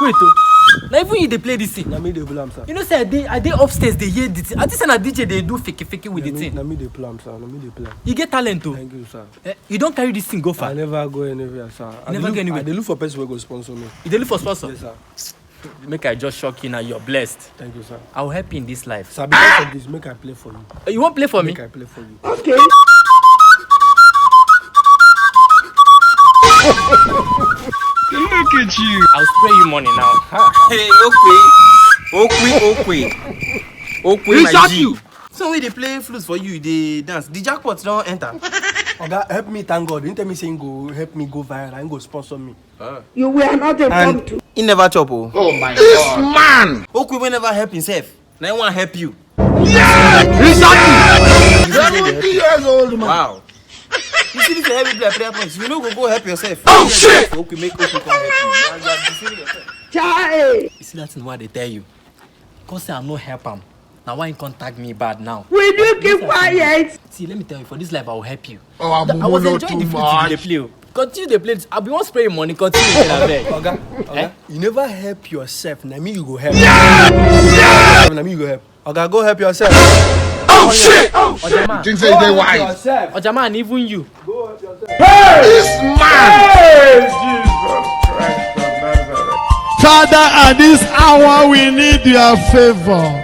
Wait, oh. Now even you they play this thing. Na me dey play am, sir. You know, say I dey upstairs, they hear the thing. I think say na DJ they do fake with the thing. Na me dey play am, sir. Na me dey play am. You get talent, oh. Thank you, sir. You don't carry this thing go far. I never go anywhere, sir. You never go anywhere. I dey look for person who go sponsor me. You dey look for sponsor? Yes, sir. Make I just shock you now. You're blessed. Thank you, sir. I will help you in this life. Sir, because of this, make I play for you. You won't play for me? Make I play for you. Okay. Look at you. I'll spray you money now. Hey, okay, my G. So when they play flutes for you, they dance. The jackpot don't enter. Oga, help me, thank God. Didn't tell me saying go help me go viral and go sponsor me. You were not informed to. He never chop. Oh My God. man. Okay, we never help himself. Now I want to help you. Exactly. 70 years old, man. Wow. You see this heavy prayer points. You know go help yourself. Oh shit. Okay, make okay come help you. You are deceiving yourself. Chai! You see that thing what they tell you? Because I'm no help him. Now why you contact me bad now? Will you keep quiet? See, let me tell you, for this life I will help you. Oh, I was enjoying the flute they play. Continue the play. I'll be one spray money. Continue the Oga, you never help yourself. Na me you go help. Na me you go help. Oga, go help yourself. Oh shit. Ojama, Things say they wise. Ojama, and even you. Go help yourself. This man. Father, at this hour we need your favor.